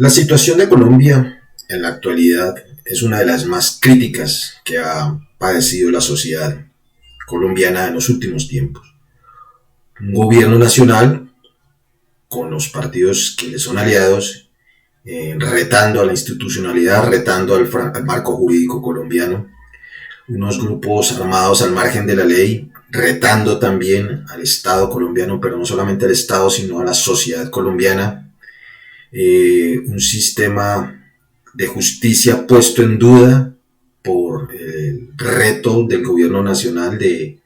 La situación de Colombia en la actualidad es una de las más críticas que ha padecido la sociedad colombiana en los últimos tiempos. Un gobierno nacional con los partidos que le son aliados, retando a la institucionalidad, retando al marco jurídico colombiano, unos grupos armados al margen de la ley, retando también al Estado colombiano, pero no solamente al Estado, sino a la sociedad colombiana, un sistema de justicia puesto en duda por el reto del gobierno nacional de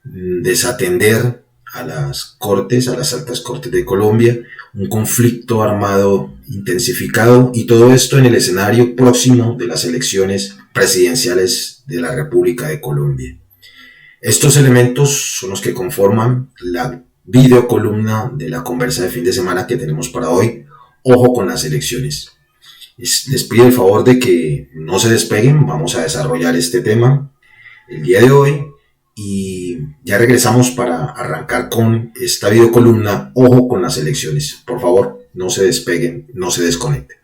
desatender a las cortes, a las altas cortes de Colombia, un conflicto armado intensificado, y todo esto en el escenario próximo de las elecciones presidenciales de la República de Colombia. Estos elementos son los que conforman la videocolumna de la conversa de fin de semana que tenemos para hoy. Ojo con las elecciones. Les pido el favor de que no se despeguen, vamos a desarrollar este tema el día de hoy y ya regresamos para arrancar con esta videocolumna. Ojo con las elecciones. Por favor, no se despeguen, no se desconecten.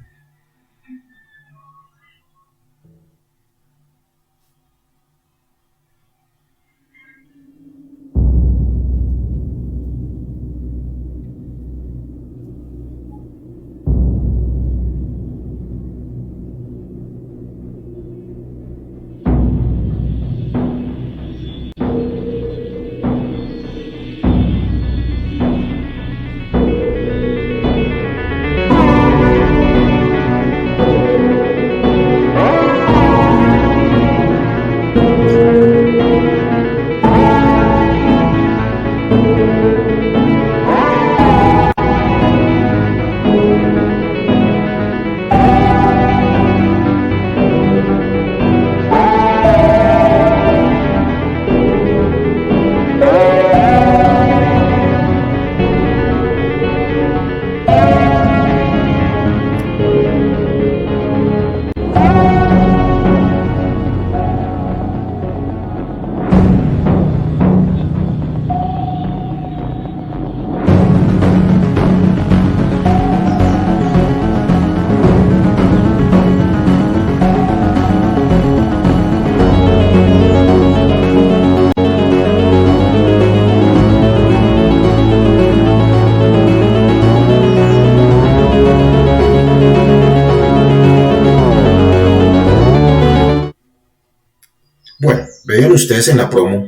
Bueno, vean ustedes en la promo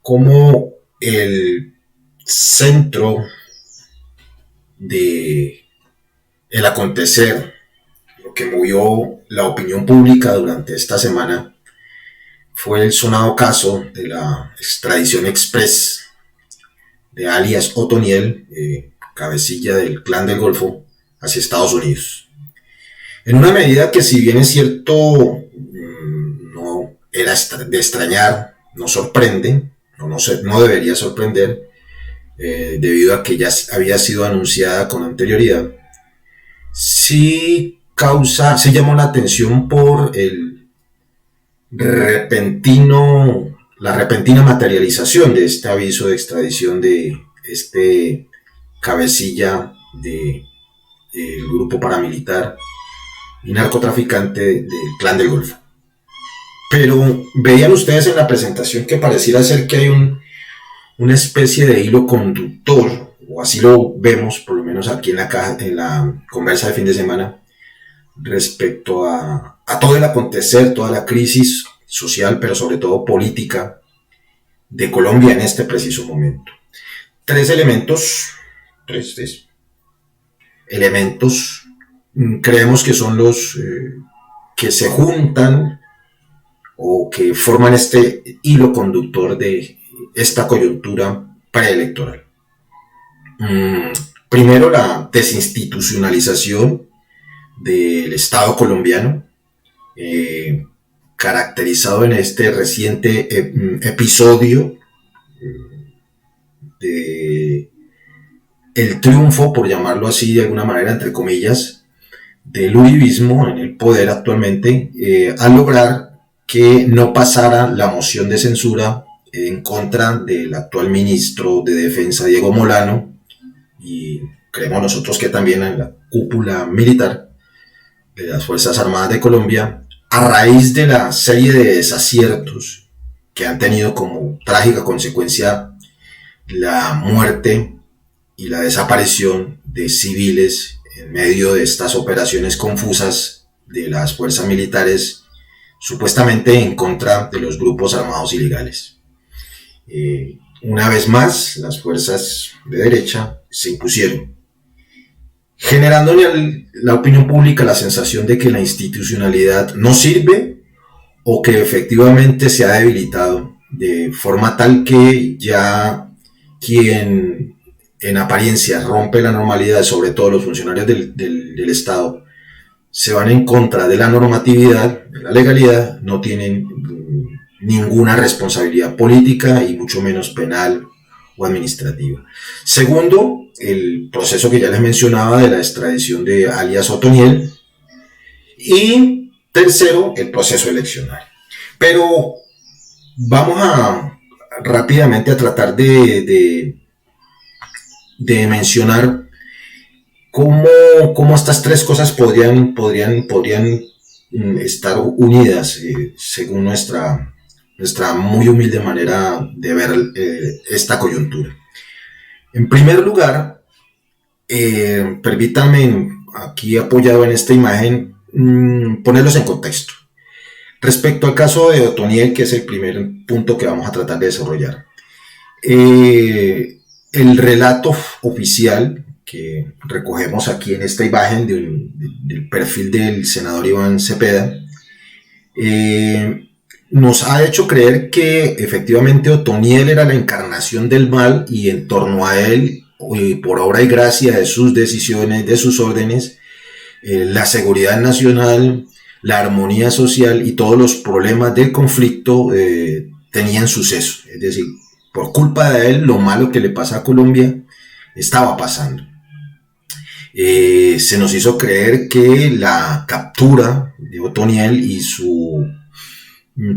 cómo el centro de el acontecer, lo que movió la opinión pública durante esta semana, fue el sonado caso de la extradición express de alias Otoniel, cabecilla del Clan del Golfo, hacia Estados Unidos. En una medida que, si bien es cierto, no era de extrañar, no sorprende, no debería sorprender, debido a que ya había sido anunciada con anterioridad, sí llamó la atención por la repentina materialización de este aviso de extradición de este cabecilla del grupo paramilitar y narcotraficante del Clan del Golfo. Pero veían ustedes en la presentación que pareciera ser que hay una especie de hilo conductor, o así lo vemos, por lo menos aquí en la conversa de fin de semana, respecto a todo el acontecer, toda la crisis social, pero sobre todo política de Colombia en este preciso momento. Tres elementos creemos que son los que se juntan o que forman este hilo conductor de esta coyuntura preelectoral. Primero, la desinstitucionalización del Estado colombiano, caracterizado en este reciente episodio de el triunfo, por llamarlo así de alguna manera, entre comillas, del uribismo en el poder actualmente, al lograr que no pasara la moción de censura en contra del actual ministro de Defensa, Diego Molano, y creemos nosotros que también en la cúpula militar de las Fuerzas Armadas de Colombia, a raíz de la serie de desaciertos que han tenido como trágica consecuencia la muerte y la desaparición de civiles en medio de estas operaciones confusas de las fuerzas militares supuestamente en contra de los grupos armados ilegales. Una vez más, las fuerzas de derecha se impusieron, generando en la opinión pública la sensación de que la institucionalidad no sirve o que efectivamente se ha debilitado de forma tal que ya quien en apariencia rompe la normalidad, sobre todo los funcionarios del Estado, se van en contra de la normatividad, de la legalidad, no tienen ninguna responsabilidad política y mucho menos penal o administrativa. Segundo, el proceso que ya les mencionaba de la extradición de alias Otoniel. Y tercero, el proceso eleccionario. Pero vamos rápidamente a tratar de mencionar cómo estas tres cosas podrían estar unidas según nuestra muy humilde manera de ver esta coyuntura. En primer lugar, permítanme aquí apoyado en esta imagen ponerlos en contexto. Respecto al caso de Otoniel, que es el primer punto que vamos a tratar de desarrollar, el relato oficial que recogemos aquí en esta imagen del perfil del senador Iván Cepeda, nos ha hecho creer que efectivamente Otoniel era la encarnación del mal y en torno a él, por obra y gracia de sus decisiones, de sus órdenes, la seguridad nacional, la armonía social y todos los problemas del conflicto tenían suceso. Es decir, por culpa de él, lo malo que le pasa a Colombia estaba pasando. Se nos hizo creer que la captura de Otoniel y su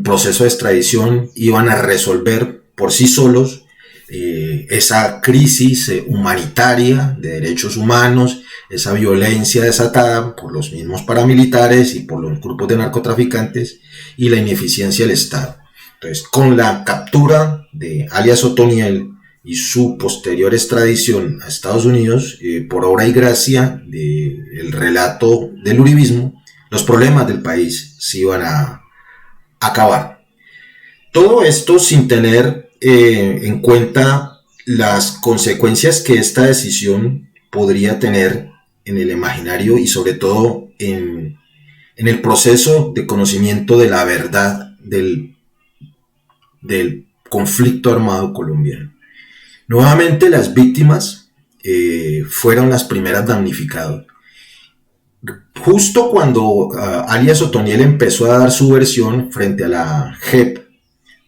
proceso de extradición iban a resolver por sí solos esa crisis humanitaria de derechos humanos, esa violencia desatada por los mismos paramilitares y por los grupos de narcotraficantes y la ineficiencia del Estado. Entonces, con la captura de alias Otoniel y su posterior extradición a Estados Unidos, por obra y gracia del relato del uribismo, los problemas del país se iban a acabar. Todo esto sin tener en cuenta las consecuencias que esta decisión podría tener en el imaginario y sobre todo en el proceso de conocimiento de la verdad del conflicto armado colombiano. Nuevamente las víctimas fueron las primeras damnificadas. Justo cuando alias Otoniel empezó a dar su versión frente a la JEP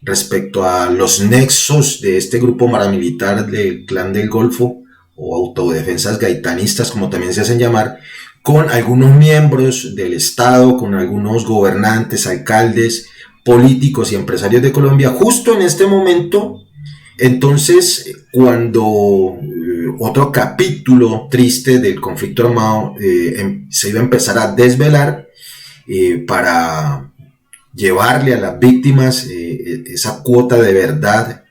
respecto a los nexos de este grupo paramilitar del Clan del Golfo o autodefensas gaitanistas, como también se hacen llamar, con algunos miembros del Estado, con algunos gobernantes, alcaldes, políticos y empresarios de Colombia, justo en este momento, entonces, cuando otro capítulo triste del conflicto armado se iba a empezar a desvelar para llevarle a las víctimas esa cuota de verdad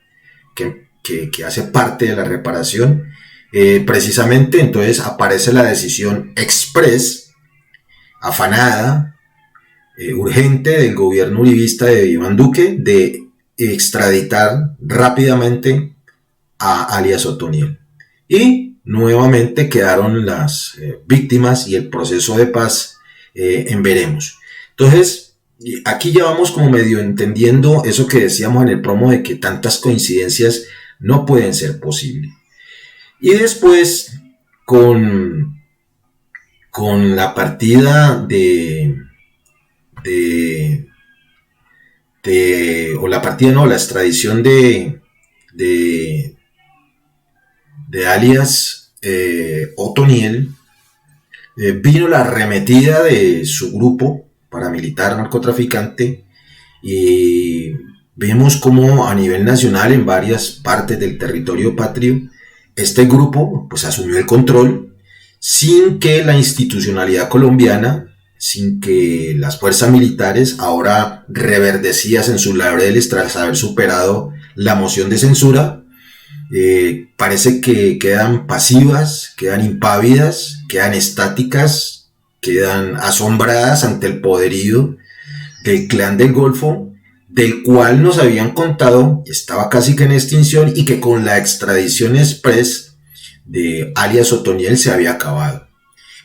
que hace parte de la reparación, precisamente entonces aparece la decisión express, afanada, urgente del gobierno uribista de Iván Duque de extraditar rápidamente a alias Otoniel. Y nuevamente quedaron las víctimas y el proceso de paz en veremos. Entonces, aquí ya vamos como medio entendiendo eso que decíamos en el promo de que tantas coincidencias no pueden ser posibles. Y después, con la partida la extradición de alias Otoniel, vino la arremetida de su grupo paramilitar narcotraficante y vimos como a nivel nacional en varias partes del territorio patrio este grupo pues asumió el control sin que la institucionalidad colombiana, sin que las fuerzas militares, ahora reverdecidas en sus laureles tras haber superado la moción de censura, parece que quedan pasivas, quedan impávidas, quedan estáticas, quedan asombradas ante el poderío del Clan del Golfo, del cual nos habían contado estaba casi que en extinción y que con la extradición express de alias Otoniel se había acabado.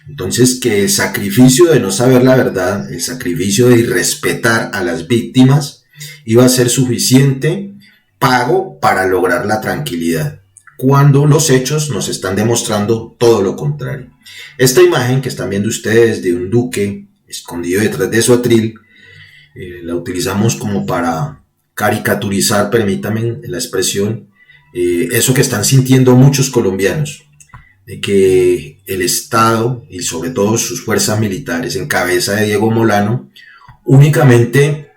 Entonces, que el sacrificio de no saber la verdad, el sacrificio de irrespetar a las víctimas, iba a ser suficiente pago para lograr la tranquilidad, cuando los hechos nos están demostrando todo lo contrario. Esta imagen que están viendo ustedes de un duque escondido detrás de su atril, la utilizamos como para caricaturizar, permítanme la expresión, eso que están sintiendo muchos colombianos, de que el Estado y sobre todo sus fuerzas militares en cabeza de Diego Molano únicamente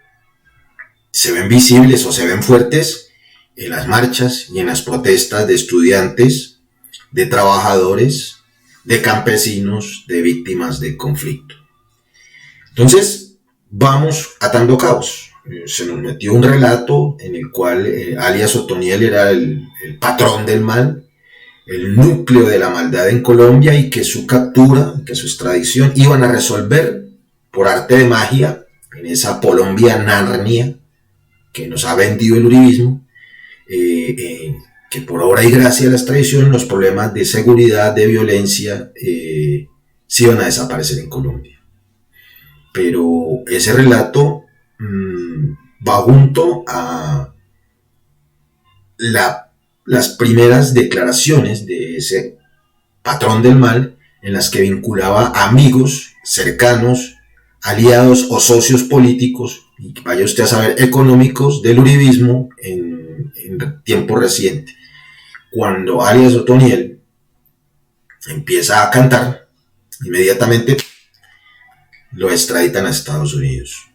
se ven visibles o se ven fuertes en las marchas y en las protestas de estudiantes, de trabajadores, de campesinos, de víctimas del conflicto. Entonces, vamos atando cabos. Se nos metió un relato en el cual alias Otoniel era el patrón del mal, el núcleo de la maldad en Colombia, y que su captura, que su extradición iban a resolver por arte de magia en esa Colombia Narnia que nos ha vendido el uribismo, que por obra y gracia de la extradición los problemas de seguridad, de violencia, sí van a desaparecer en Colombia. Pero ese relato va junto a las primeras declaraciones de ese patrón del mal, en las que vinculaba amigos cercanos, aliados o socios políticos, y vaya usted a saber, económicos del uribismo en tiempo reciente. Cuando alias Otoniel empieza a cantar, inmediatamente lo extraditan a Estados Unidos,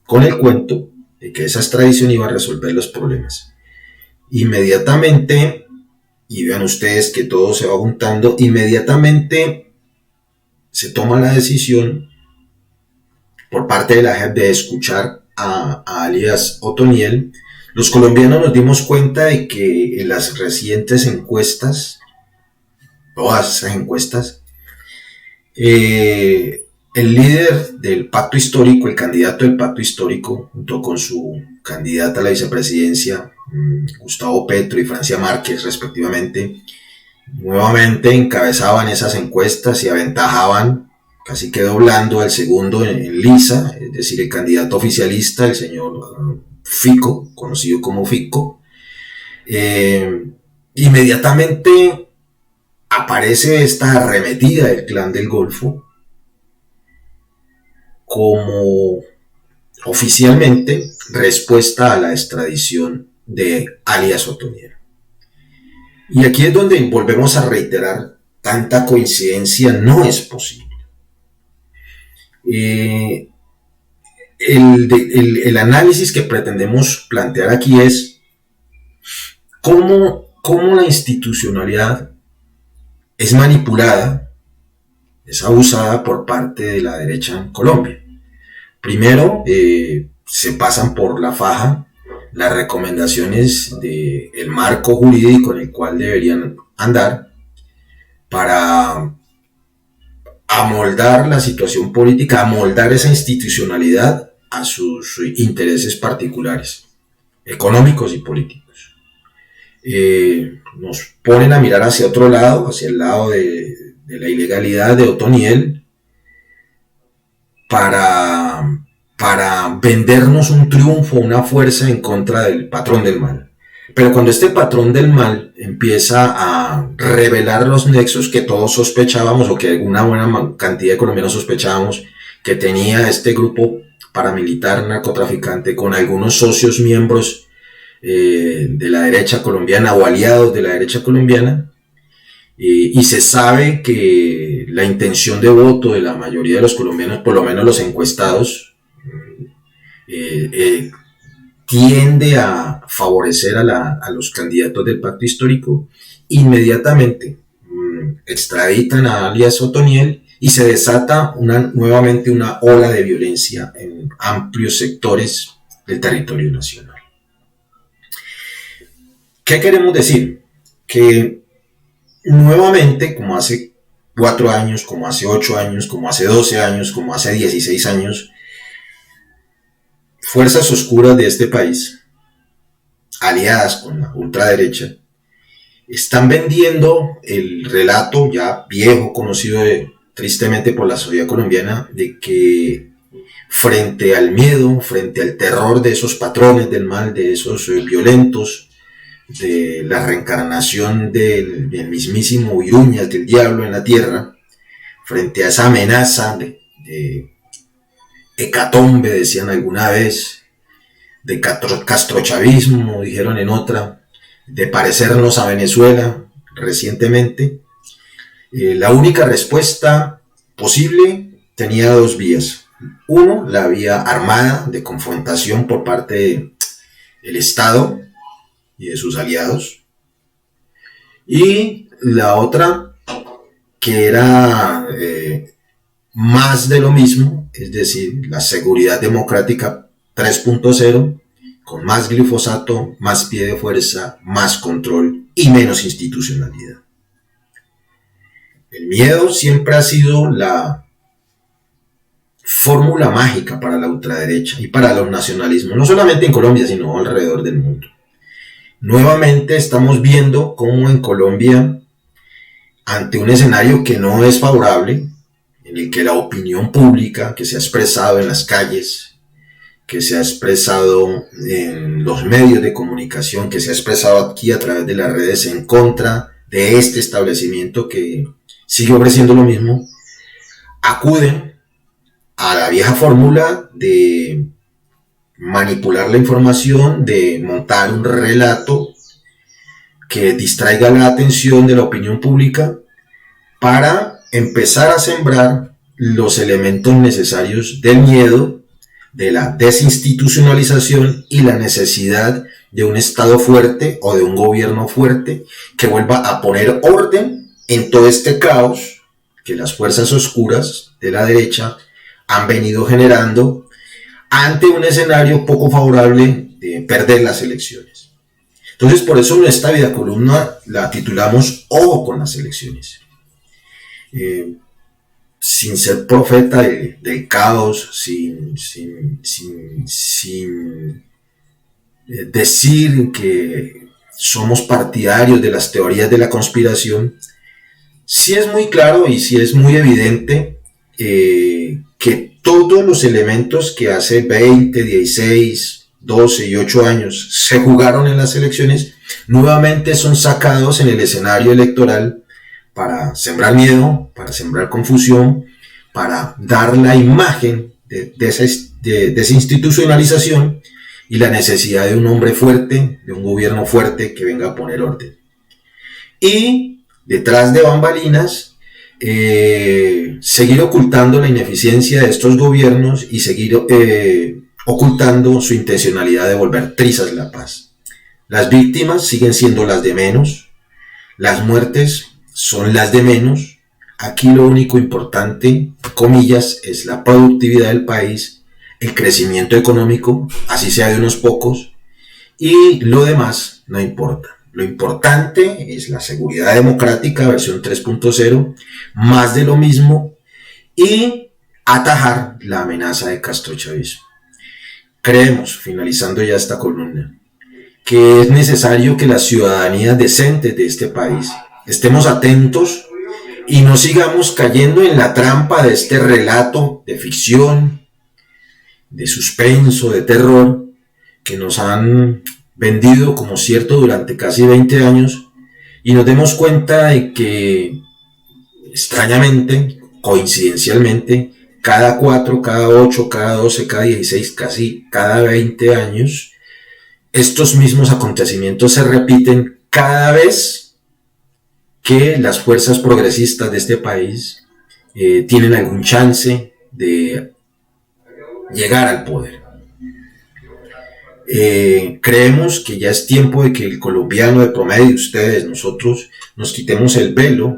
con el cuento de que esa extradición iba a resolver los problemas. Inmediatamente, y vean ustedes que todo se va juntando, inmediatamente se toma la decisión por parte de la JEP de escuchar a alias Otoniel. Los colombianos nos dimos cuenta de que en las recientes encuestas, todas esas encuestas, el líder del pacto histórico, el candidato del pacto histórico, junto con su candidata a la vicepresidencia, Gustavo Petro y Francia Márquez, respectivamente, nuevamente encabezaban esas encuestas y aventajaban, casi que doblando al segundo en lisa, es decir, el candidato oficialista, el señor Fico, conocido como Fico. Inmediatamente aparece esta arremetida del Clan del Golfo como oficialmente respuesta a la extradición de alias Otoniel. Y aquí es donde volvemos a reiterar, tanta coincidencia no es posible. El análisis que pretendemos plantear aquí es cómo la institucionalidad es manipulada, es abusada por parte de la derecha en Colombia. Primero, se pasan por la faja las recomendaciones del marco jurídico en el cual deberían andar para amoldar la situación política, amoldar esa institucionalidad a sus intereses particulares, económicos y políticos. Nos ponen a mirar hacia otro lado, hacia el lado de la ilegalidad de Otoniel, para vendernos un triunfo, una fuerza en contra del patrón del mal. Pero cuando este patrón del mal empieza a revelar los nexos que todos sospechábamos, o que una buena cantidad de colombianos sospechábamos que tenía este grupo paramilitar narcotraficante con algunos socios miembros de la derecha colombiana o aliados de la derecha colombiana, y se sabe que la intención de voto de la mayoría de los colombianos, por lo menos los encuestados, tiende a favorecer a los candidatos del pacto histórico, inmediatamente extraditan a alias Otoniel y se desata nuevamente una ola de violencia en amplios sectores del territorio nacional. ¿Qué queremos decir? Que nuevamente, como hace 4 años, como hace 8 años, como hace 12 años, como hace 16 años, fuerzas oscuras de este país, aliadas con la ultraderecha, están vendiendo el relato ya viejo, conocido tristemente por la sociedad colombiana, de que frente al miedo, frente al terror de esos patrones del mal, de esos violentos, de la reencarnación del mismísimo Viruñas, del diablo en la tierra, frente a esa amenaza de hecatombe, decían alguna vez, de castrochavismo, dijeron en otra, de parecernos a Venezuela recientemente, la única respuesta posible tenía 2 vías. Uno, la vía armada de confrontación por parte del Estado y de sus aliados, y la otra, que era más de lo mismo, es decir, la seguridad democrática 3.0, con más glifosato, más pie de fuerza, más control y menos institucionalidad. El miedo siempre ha sido la fórmula mágica para la ultraderecha y para los nacionalismos, no solamente en Colombia, sino alrededor del mundo. Nuevamente estamos viendo cómo en Colombia, ante un escenario que no es favorable, en el que la opinión pública que se ha expresado en las calles, que se ha expresado en los medios de comunicación, que se ha expresado aquí a través de las redes en contra de este establecimiento que sigue ofreciendo lo mismo, acuden a la vieja fórmula de manipular la información, de montar un relato que distraiga la atención de la opinión pública para empezar a sembrar los elementos necesarios del miedo, de la desinstitucionalización y la necesidad de un Estado fuerte o de un gobierno fuerte que vuelva a poner orden en todo este caos que las fuerzas oscuras de la derecha han venido generando ante un escenario poco favorable de perder las elecciones. Entonces, por eso nuestra vida columna la titulamos Ojo con las elecciones. Sin ser profeta del caos, sin decir que somos partidarios de las teorías de la conspiración, sí es muy claro y sí es muy evidente que todos los elementos que hace 20, 16, 12 y 8 años se jugaron en las elecciones, nuevamente son sacados en el escenario electoral para sembrar miedo, para sembrar confusión, para dar la imagen de desinstitucionalización y la necesidad de un hombre fuerte, de un gobierno fuerte que venga a poner orden. Y detrás de bambalinas, seguir ocultando la ineficiencia de estos gobiernos y seguir ocultando su intencionalidad de volver trizas la paz. Las víctimas siguen siendo las de menos, las muertes son las de menos. Aquí lo único importante, comillas, es la productividad del país, el crecimiento económico, así sea de unos pocos, y lo demás no importa. Lo importante es la seguridad democrática, versión 3.0, más de lo mismo, y atajar la amenaza de castrochavismo. Creemos, finalizando ya esta columna, que es necesario que las ciudadanías decentes de este país estemos atentos y no sigamos cayendo en la trampa de este relato de ficción, de suspenso, de terror, que nos han vendido como cierto durante casi 20 años, y nos demos cuenta de que, extrañamente, coincidencialmente, cada 4, cada 8, cada 12, cada 16, casi cada 20 años, estos mismos acontecimientos se repiten cada vez que las fuerzas progresistas de este país tienen algún chance de llegar al poder. Creemos que ya es tiempo de que el colombiano de promedio, ustedes, nosotros, nos quitemos el velo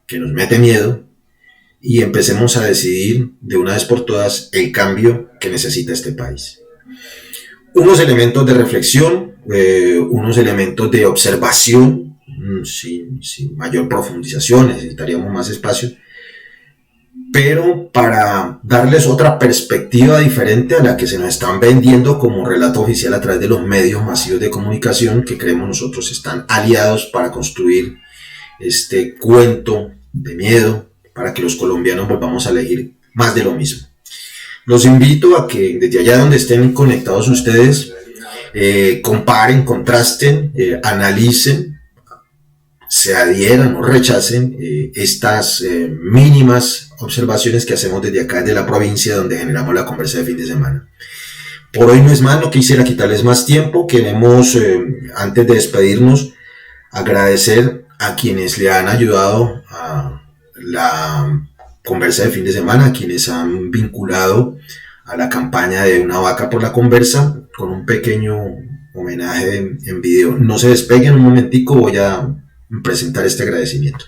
que nos mete miedo y empecemos a decidir de una vez por todas el cambio que necesita este país. Unos elementos de reflexión, unos elementos de observación, sin mayor profundización, necesitaríamos más espacio, pero para darles otra perspectiva diferente a la que se nos están vendiendo como relato oficial a través de los medios masivos de comunicación que creemos nosotros están aliados para construir este cuento de miedo para que los colombianos volvamos a elegir más de lo mismo. Los invito a que desde allá donde estén conectados ustedes comparen, contrasten, analicen, se adhieran o rechacen estas mínimas observaciones que hacemos desde acá, desde la provincia donde generamos la conversa de fin de semana. Por hoy no es más, no quisiera quitarles más tiempo. Queremos, antes de despedirnos, agradecer a quienes le han ayudado a la conversa de fin de semana, a quienes han vinculado a la campaña de Una Vaca por la Conversa con un pequeño homenaje en video. No se despeguen un momentico, voy a presentar este agradecimiento.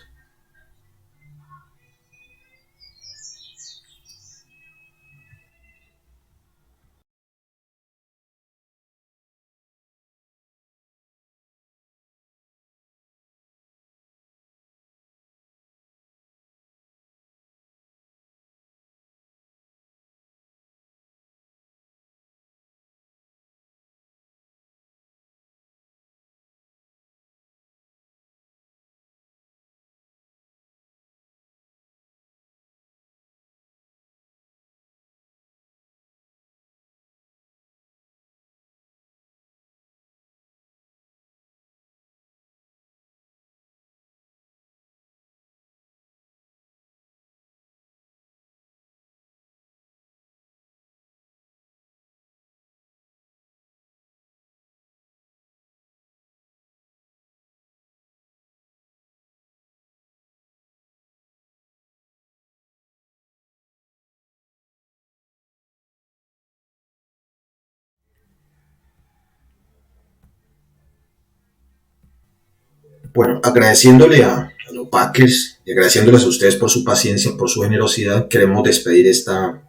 Bueno, agradeciéndole a los Packers y agradeciéndoles a ustedes por su paciencia, por su generosidad, queremos despedir esta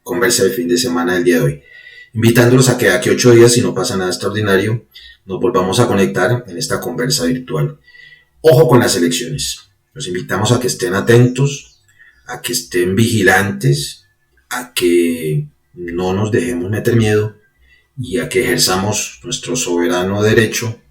conversa de fin de semana del día de hoy. Invitándolos a que aquí 8 días, si no pasa nada extraordinario, nos volvamos a conectar en esta conversa virtual. Ojo con las elecciones. Los invitamos a que estén atentos, a que estén vigilantes, a que no nos dejemos meter miedo y a que ejerzamos nuestro soberano derecho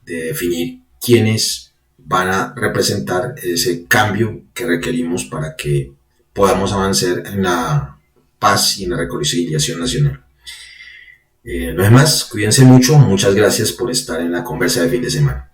de definir quiénes van a representar ese cambio que requerimos para que podamos avanzar en la paz y en la reconciliación nacional. No es más, cuídense mucho, muchas gracias por estar en la conversa de fin de semana.